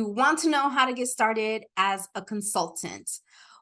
want to know how to get started as a consultant.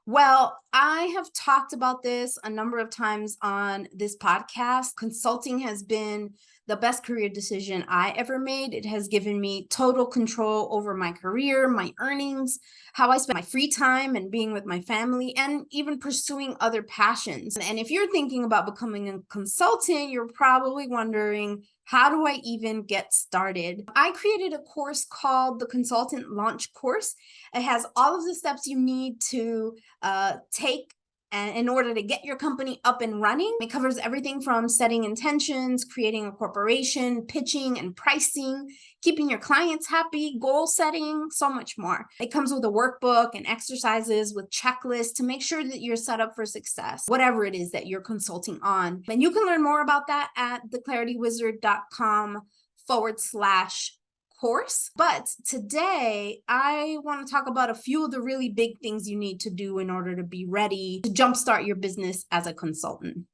Well, I have talked about this a number of times on this podcast. Consulting has been the best career decision I ever made. It has given me total control over my career, my earnings, how I spend my free time and being with my family, and even pursuing other passions. And if you're thinking about becoming a consultant, you're probably wondering, how do I even get started? I created a course called the Consultant Launch Course. It has all of the steps you need to take in order to get your company up and running. It covers everything from setting intentions, creating a corporation, pitching and pricing, keeping your clients happy, goal setting, so much more. It comes with a workbook and exercises with checklists to make sure that you're set up for success, whatever it is that you're consulting on. And you can learn more about that at theclaritywizard.com/course. But today, I want to talk about a few of the really big things you need to do in order to be ready to jumpstart your business as a consultant.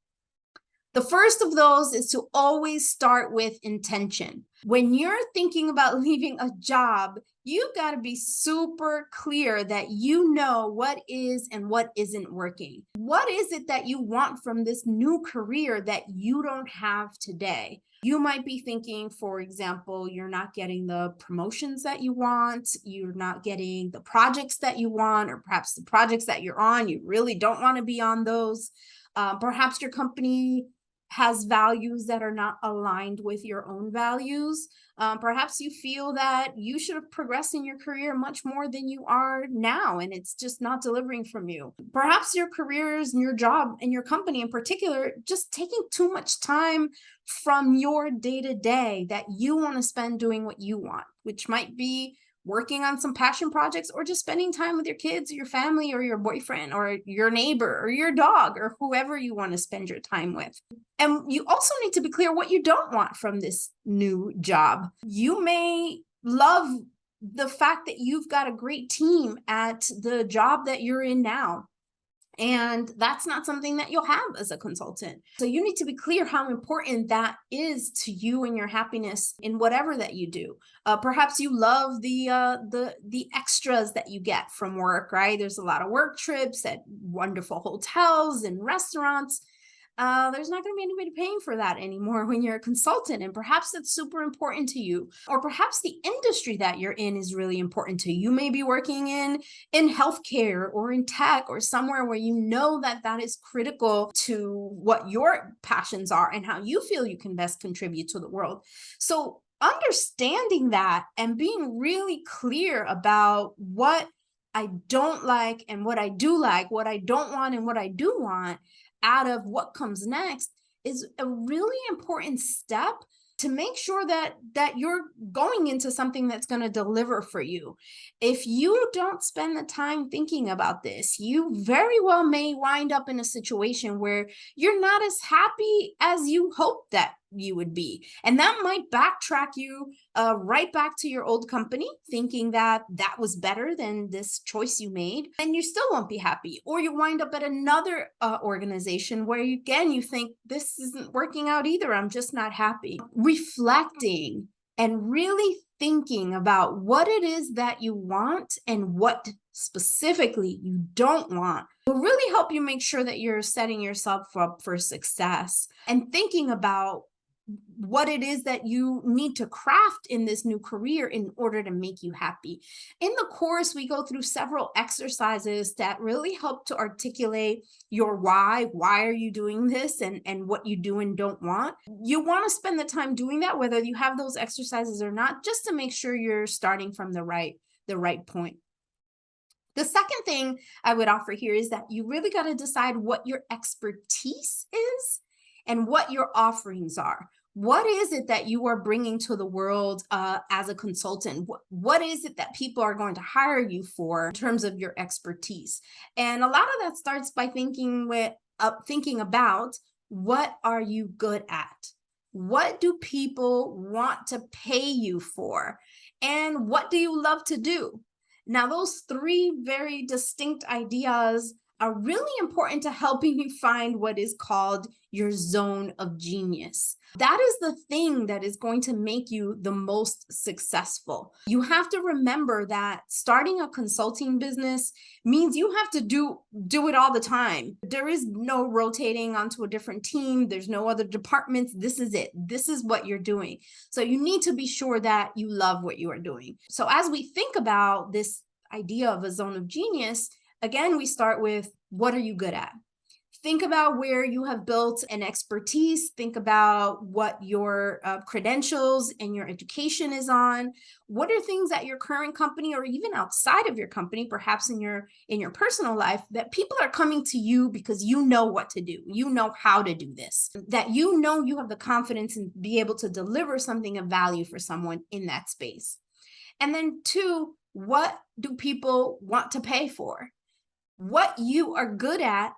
The first of those is to always start with intention. When you're thinking about leaving a job, you've got to be super clear that you know what is and what isn't working. What is it that you want from this new career that you don't have today? You might be thinking, for example, you're not getting the promotions that you want, you're not getting the projects that you want, or perhaps the projects that you're on, you really don't want to be on those. Perhaps your company has values that are not aligned with your own values. Perhaps you feel that you should have progressed in your career much more than you are now, and it's just not delivering from you. Perhaps your careers and your job and your company in particular just taking too much time from your day-to-day that you want to spend doing what you want, which might be working on some passion projects or just spending time with your kids or your family or your boyfriend or your neighbor or your dog or whoever you want to spend your time with. And you also need to be clear what you don't want from this new job. You may love the fact that you've got a great team at the job that you're in now, and that's not something that you'll have as a consultant. So you need to be clear how important that is to you and your happiness in whatever that you do. Perhaps you love the extras that you get from work, right? There's a lot of work trips at wonderful hotels and restaurants. There's not going to be anybody paying for that anymore when you're a consultant, and perhaps that's super important to you. Or perhaps the industry that you're in is really important to you. You may be working in healthcare or in tech or somewhere where you know that that is critical to what your passions are and how you feel you can best contribute to the world. So understanding that and being really clear about what I don't like and what I do like, what I don't want and what I do want out of what comes next is a really important step to make sure that you're going into something that's going to deliver for you. If you don't spend the time thinking about this, you very well may wind up in a situation where you're not as happy as you hoped that you would be. And that might backtrack you right back to your old company, thinking that that was better than this choice you made, and you still won't be happy. Or you wind up at another organization where you think this isn't working out either. I'm just not happy. Reflecting and really thinking about what it is that you want and what specifically you don't want will really help you make sure that you're setting yourself up for success, and thinking about what it is that you need to craft in this new career in order to make you happy. In the course, we go through several exercises that really help to articulate your why. Why are you doing this, and what you do and don't want? You want to spend the time doing that, whether you have those exercises or not, just to make sure you're starting from the right point. The second thing I would offer here is that you really got to decide what your expertise is and what your offerings are. What is it that you are bringing to the world as a consultant? What is it that people are going to hire you for in terms of your expertise? And a lot of that starts by thinking about, what are you good at? What do people want to pay you for? And what do you love to do? Now, those three very distinct ideas are really important to helping you find what is called your zone of genius. That is the thing that is going to make you the most successful. You have to remember that starting a consulting business means you have to do it all the time. There is no rotating onto a different team. There's no other departments. This is it. This is what you're doing. So you need to be sure that you love what you are doing. So as we think about this idea of a zone of genius, again, we start with, what are you good at? Think about where you have built an expertise. Think about what your credentials and your education is on. What are things at your current company or even outside of your company, perhaps in your personal life, that people are coming to you because you know what to do. You know how to do this, that you know you have the confidence and be able to deliver something of value for someone in that space. And then 2, what do people want to pay for? What you are good at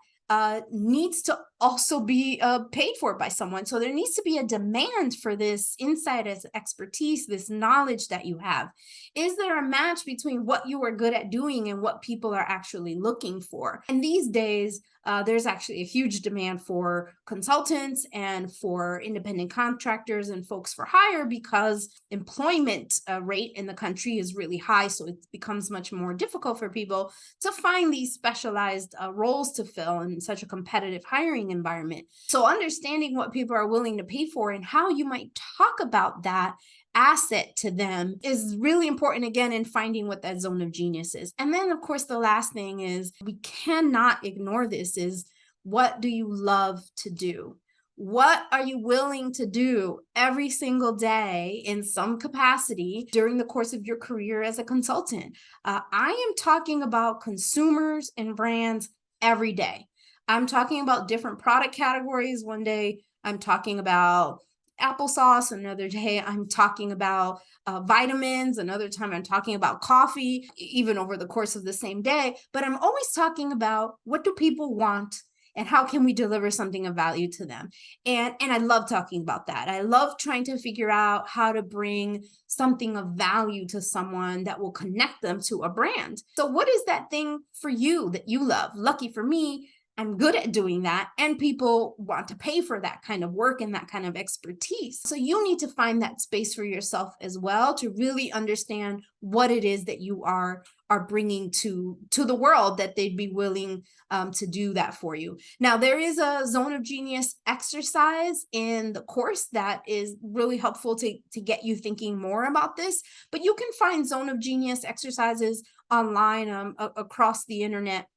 needs to also be paid for by someone. So there needs to be a demand for this insight as expertise, this knowledge that you have. Is there a match between what you are good at doing and what people are actually looking for? And these days, there's actually a huge demand for consultants and for independent contractors and folks for hire, because employment rate in the country is really high. So it becomes much more difficult for people to find these specialized roles to fill in such a competitive hiring environment. So understanding what people are willing to pay for and how you might talk about that asset to them is really important, again, in finding what that zone of genius is. And then, of course, the last thing is, we cannot ignore this, is what do you love to do? What are you willing to do every single day in some capacity during the course of your career as a consultant? I am talking about consumers and brands every day. I'm talking about different product categories. One day I'm talking about applesauce. Another day I'm talking about vitamins. Another time I'm talking about coffee, even over the course of the same day. But I'm always talking about, what do people want and how can we deliver something of value to them? And I love talking about that. I love trying to figure out how to bring something of value to someone that will connect them to a brand. So what is that thing for you that you love? Lucky for me, I'm good at doing that, and people want to pay for that kind of work and that kind of expertise. So you need to find that space for yourself as well, to really understand what it is that you are bringing to the world, that they'd be willing to do that for you. Now, there is a zone of genius exercise in the course that is really helpful to get you thinking more about this, but you can find zone of genius exercises online across the internet.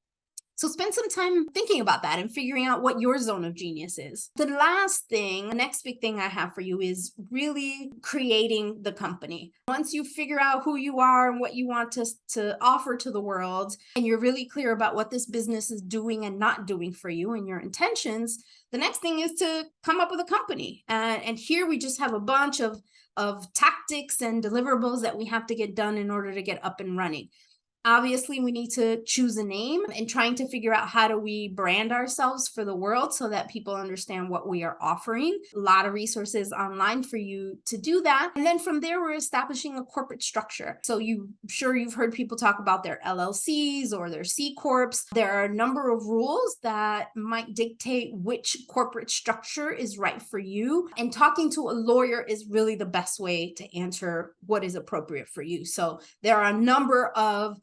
So spend some time thinking about that and figuring out what your zone of genius is. The last thing, the next big thing I have for you, is really creating the company. Once you figure out who you are and what you want to offer to the world, and you're really clear about what this business is doing and not doing for you and your intentions, the next thing is to come up with a company. And here we just have a bunch of tactics and deliverables that we have to get done in order to get up and running. Obviously, we need to choose a name and trying to figure out, how do we brand ourselves for the world so that people understand what we are offering. A lot of resources online for you to do that. And then from there, we're establishing a corporate structure. So you've heard people talk about their LLCs or their C Corps. There are a number of rules that might dictate which corporate structure is right for you. And talking to a lawyer is really the best way to answer what is appropriate for you. So there are a number of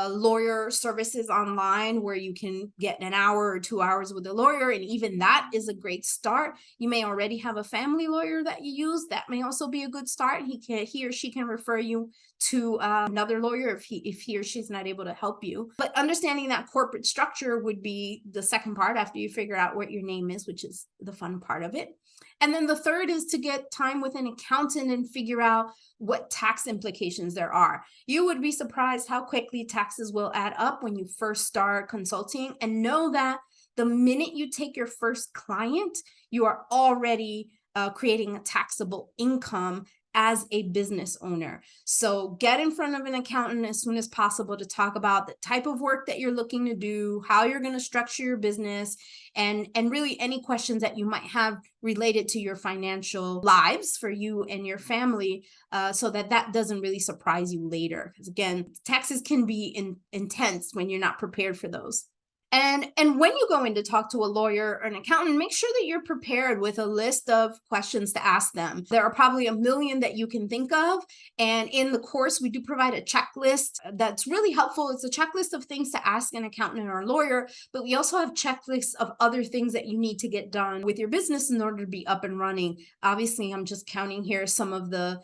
lawyer services online where you can get an hour or 2 hours with a lawyer, and even that is a great start. You may already have a family lawyer that you use. That may also be a good start. He or she can refer you to another lawyer if he or she's not able to help you. But understanding that corporate structure would be the second part, after you figure out what your name is, which is the fun part of it. And then the third is to get time with an accountant and figure out what tax implications there are. You would be surprised how quickly taxes will add up when you first start consulting, and know that the minute you take your first client, you are already creating a taxable income as a business owner. So get in front of an accountant as soon as possible to talk about the type of work that you're looking to do, how you're going to structure your business, and really any questions that you might have related to your financial lives for you and your family, so that doesn't really surprise you later. Because again, taxes can be intense when you're not prepared for those. And when you go in to talk to a lawyer or an accountant, make sure that you're prepared with a list of questions to ask them. There are probably a million that you can think of. And in the course, we do provide a checklist that's really helpful. It's a checklist of things to ask an accountant or a lawyer, but we also have checklists of other things that you need to get done with your business in order to be up and running. Obviously, I'm just counting here some of the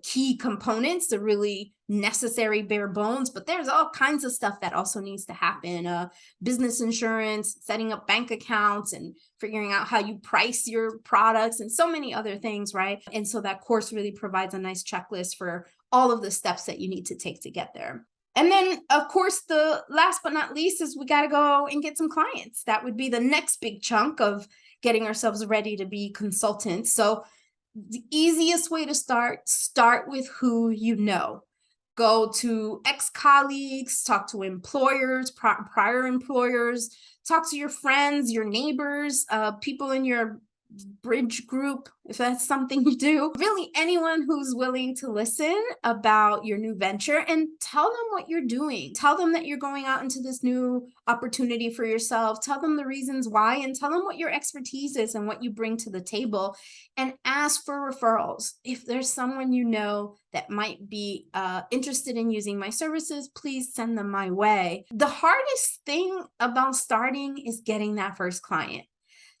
key components, the really necessary bare bones, but there's all kinds of stuff that also needs to happen. Business insurance, setting up bank accounts, and figuring out how you price your products, and so many other things, right? And so that course really provides a nice checklist for all of the steps that you need to take to get there. And then, of course, the last but not least is we got to go and get some clients. That would be the next big chunk of getting ourselves ready to be consultants. So the easiest way to start with who you know. Go to ex-colleagues, talk to employers, prior employers, talk to your friends, your neighbors, people in your bridge group, if that's something you do. Really anyone who's willing to listen about your new venture, and tell them what you're doing. Tell them that you're going out into this new opportunity for yourself. Tell them the reasons why, and tell them what your expertise is and what you bring to the table, and ask for referrals. If there's someone you know that might be interested in using my services, please send them my way. The hardest thing about starting is getting that first client.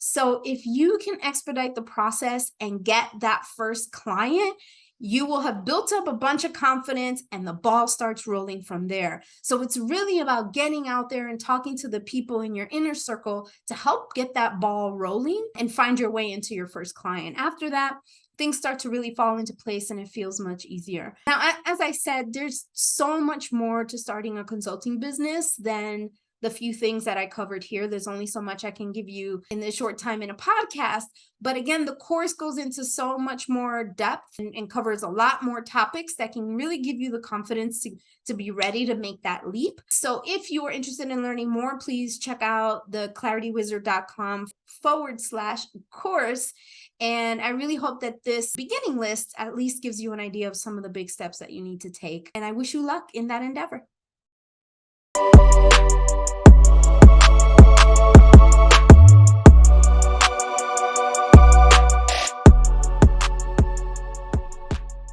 So if you can expedite the process and get that first client, you will have built up a bunch of confidence and the ball starts rolling from there. So it's really about getting out there and talking to the people in your inner circle to help get that ball rolling and find your way into your first client. After that, things start to really fall into place and it feels much easier. Now, as I said, there's so much more to starting a consulting business than the few things that I covered here. There's only so much I can give you in this short time in a podcast. But again, the course goes into so much more depth and covers a lot more topics that can really give you the confidence to be ready to make that leap. So if you are interested in learning more, please check out the claritywizard.com/course. And I really hope that this beginning list at least gives you an idea of some of the big steps that you need to take. And I wish you luck in that endeavor.